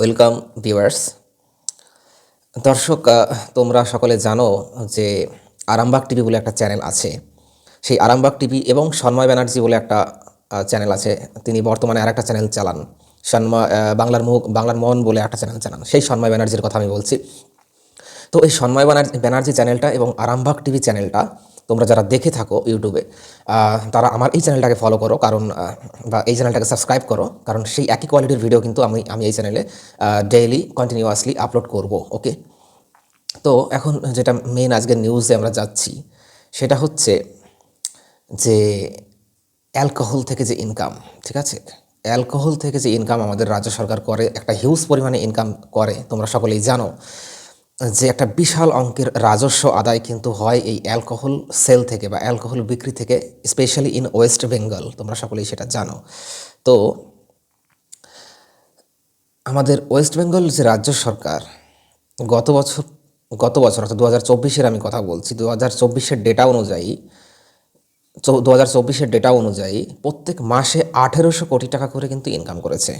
Welcome viewers. দর্শক, তোমরা সকলে জানো যে আরামবাগ টিভি বলে একটা চ্যানেল আছে। সেই আরামবাগ টিভি এবং সন্ময় ব্যানার্জি বলে একটা চ্যানেল আছে। তিনি বর্তমানে আরেকটা চ্যানেল চালান, বাংলার মুখ, বাংলার মন বলে একটা চ্যানেল চালান। সেই সন্ময় ব্যানার্জির কথা আমি বলছি। তো এই সন্ময় ব্যানার্জি চ্যানেলটা এবং আরামবাগ টিভি চ্যানেলটা তোমরা যারা দেখে থাকো ইউটিউবে, তারা আমার এই চ্যানেলটাকে ফলো করো, কারণ বা এই চ্যানেলটাকে সাবস্ক্রাইব করো, কারণ সেই একই কোয়ালিটির ভিডিও কিন্তু আমি এই চ্যানেলে ডেইলি কন্টিনিউয়াসলি আপলোড করব। ওকে, তো এখন যেটা মেন আজকের নিউজে আমরা যাচ্ছি সেটা হচ্ছে যে অ্যালকোহল থেকে যে ইনকাম, ঠিক আছে, অ্যালকোহল থেকে যে ইনকাম আমাদের রাজ্য সরকার করে, একটা হিউজ পরিমাণে ইনকাম করে। তোমরা সকলেই জানো যে একটা বিশাল অঙ্কের রাজস্ব আদায় কিন্তু হয় এই অ্যালকোহল সেল থেকে বা অ্যালকোহল বিক্রি থেকে, স্পেশালি ইন ওয়েস্ট বেঙ্গল। তোমরা সকলেই সেটা জানো। তো আমাদের ওয়েস্ট বেঙ্গল যে রাজ্য সরকার গত বছর অর্থাৎ 2024-এর আমি কথা বলছি, 2024-এর ডেটা অনুযায়ী, 2024-এর ডেটা অনুযায়ী প্রত্যেক মাসে 1800 কোটি টাকা করে কিন্তু ইনকাম করেছে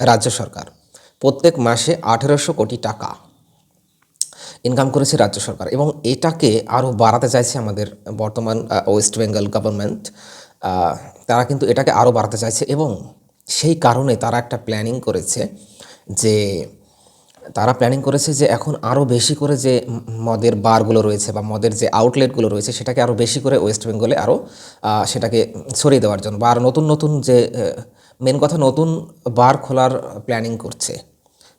রাজ্য সরকার। প্রত্যেক মাসে 1800 কোটি টাকা ইনকাম করেছে রাজ্য সরকার, এবং এটাকে আরও বাড়াতে চাইছে আমাদের বর্তমান ওয়েস্ট বেঙ্গল গভর্নমেন্ট। তারা কিন্তু এটাকে আরও বাড়াতে চাইছে, এবং সেই কারণে তারা একটা প্ল্যানিং করেছে যে এখন আরও বেশি করে যে মদের বারগুলো রয়েছে বা মদের যে আউটলেটগুলো রয়েছে সেটাকে আরও বেশি করে ওয়েস্ট বেঙ্গলে আরও সেটাকে ছড়িয়ে দেওয়ার জন্য, বা আরও নতুন যে মেন কথা নতুন বার খোলার প্ল্যানিং করছে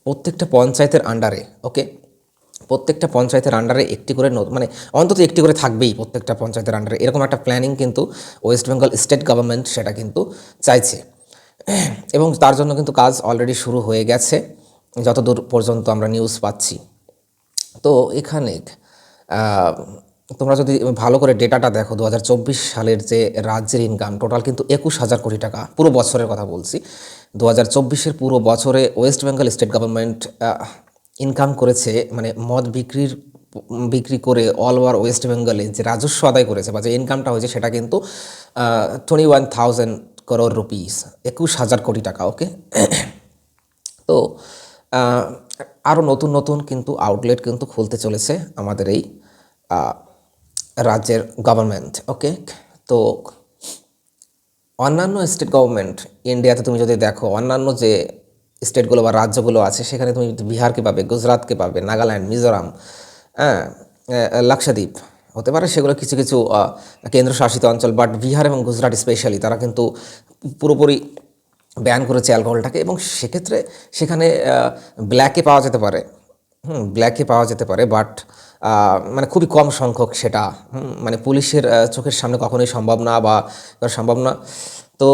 প্রত্যেকটা পঞ্চায়েতের আন্ডারে। ওকে, প্রত্যেকটা পঞ্চায়েতের আন্ডারে একটি করে মানে অন্তত একটি করে থাকবেই প্রত্যেকটা পঞ্চায়েতের আন্ডারে, এরকম একটা প্ল্যানিং কিন্তু ওয়েস্ট বেঙ্গল স্টেট গভর্নমেন্ট সেটা কিন্তু চাইছে, এবং তার জন্য কিন্তু কাজ অলরেডি শুরু হয়ে গেছে যতদূর পর্যন্ত আমরা নিউজ পাচ্ছি। তো এখানে তোমরা যদি ভালো করে ডেটাটা দেখো, 2024 সালের যে রাজ্যের ইনকাম টোটাল কিন্তু 21,000 কোটি টাকা, পুরো বছরের কথা বলছি। 2024-এর পুরো বছরে West Bengal state government income করেছে, মানে মদ বিক্রি করে অল ওভার ওয়েস্ট বেঙ্গলে যে রাজস্ব আদায় করেছে বা যে ইনকামটা হয়েছে সেটা কিন্তু 21,000 করোড় রুপিস, 21,000 কোটি টাকা। ওকে, তো আরও নতুন কিন্তু আউটলেট কিন্তু খুলতে চলেছে আমাদের এই রাজ্যের গভর্নমেন্ট। ওকে, তো অন্যান্য স্টেট গভর্নমেন্ট ইন্ডিয়াতে তুমি যদি দেখো, অন্যান্য যে স্টেটগুলো বা রাজ্যগুলো আছে সেখানে তুমি বিহারকে পাবে, গুজরাটকে পাবে, নাগাল্যান্ড, মিজোরাম, হ্যাঁ, লাক্ষাদ্বীপ হতে পারে, সেগুলো কিছু কিছু কেন্দ্রশাসিত অঞ্চল, বাট বিহার এবং গুজরাট স্পেশালি তারা কিন্তু পুরোপুরি ব্যান করেছে অ্যালকোহলটাকে, এবং সেক্ষেত্রে সেখানে ব্ল্যাকে পাওয়া যেতে পারে, বাট মানে খুবই কম সংখ্যক সেটা, মানে পুলিশের চোখের সামনে কখনোই সম্ভব না। তো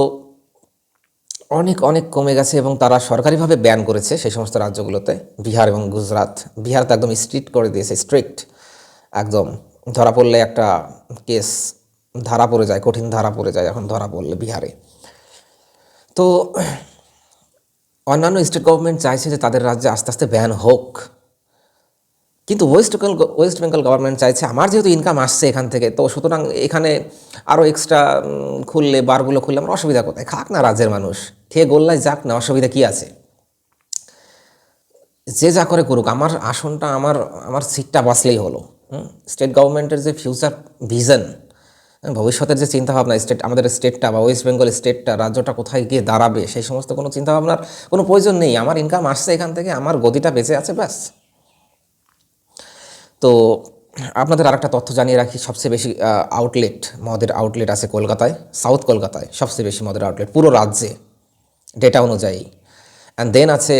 অনেক কমে গেছে, এবং তারা সরকারিভাবে ব্যান করেছে সেই সমস্ত রাজ্যগুলোতে, বিহার এবং গুজরাট। বিহার তো একদম স্ট্রিক্ট করে দিয়েছে, স্ট্রিক্ট একদম, ধরা পড়লে একটা কেস ধরা পড়ে যায়, কঠিন ধরা পড়ে যায় এখন ধরা পড়লে বিহারে। তো অন্যান্য স্টেট গভর্নমেন্ট চাইছে যে তাদের রাজ্যে আস্তে আস্তে ব্যান হোক, কিন্তু ওয়েস্ট বেঙ্গল গভর্নমেন্ট চাইছে আমার যেহেতু ইনকাম আসছে এখান থেকে, তো সুতরাং এখানে আরও এক্সট্রা বারগুলো খুললে আমার অসুবিধা কোথায়? খাক না রাজ্যের মানুষ, খেয়ে গোল্লায় যাক না, অসুবিধা কী আছে? যে যা করে করুক, আমার আসনটা, আমার সিটটা বাঁচলেই হলো। স্টেট গভর্নমেন্টের যে ফিউচার ভিশন, ভবিষ্যতের যে চিন্তাভাবনা, আমাদের স্টেটটা বা ওয়েস্ট বেঙ্গল স্টেটটা, রাজ্যটা কোথায় গিয়ে দাঁড়াবে, সেই সমস্ত কোনো চিন্তাভাবনার কোনো প্রয়োজন নেই। আমার ইনকাম আসছে এখান থেকে, আমার গদিটা বেঁচে আছে, ব্যাস। তো আপনাদের আরেকটা তথ্য জানিয়ে রাখি, সবচেয়ে বেশি মদের আউটলেট আছে কলকাতায়, সাউথ কলকাতায় সবচেয়ে বেশি মদের আউটলেট পুরো রাজ্যে ডেটা অনুযায়ী, অ্যান্ড দেন আছে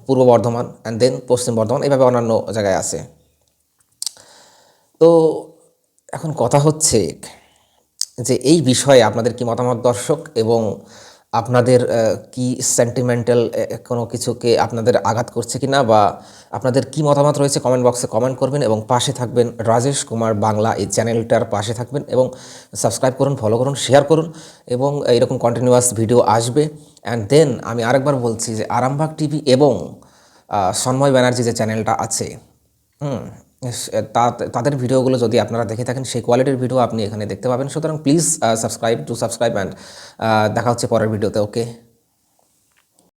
পূর্ব বর্ধমান, অ্যান্ড দেন পশ্চিম বর্ধমান, এভাবে অন্যান্য জায়গায় আছে। তো এখন কথা হচ্ছে যে এই বিষয়ে আপনাদের কি মতামত দর্শক, এবং আপনাদের কি সেন্টিমেন্টাল কোনো কিছুকে আপনাদের আঘাত করছে কি না, বা আপনাদের কি মতামত রয়েছে কমেন্ট বক্সে কমেন্ট করবেন, এবং পাশে থাকবেন রাজেশ কুমার বাংলা এই চ্যানেলটার পাশে থাকবেন, এবং সাবস্ক্রাইব করুন, ফলো করুন, শেয়ার করুন, এবং এরকম কন্টিনিউয়াস ভিডিও আসবে। অ্যান্ড দেন আমি আরেকবার বলছি যে আরামবাগ টিভি এবং সন্ময় ব্যানার্জি যে চ্যানেলটা আছে, তাদের ভিডিওগুলো যদি আপনারা দেখে থাকেন, সেই কোয়ালিটির ভিডিও আপনি এখানে দেখতে পাবেন। সুতরাং প্লিজ সাবস্ক্রাইব অ্যান্ড দেখা হচ্ছে পরের ভিডিওতে। ওকে।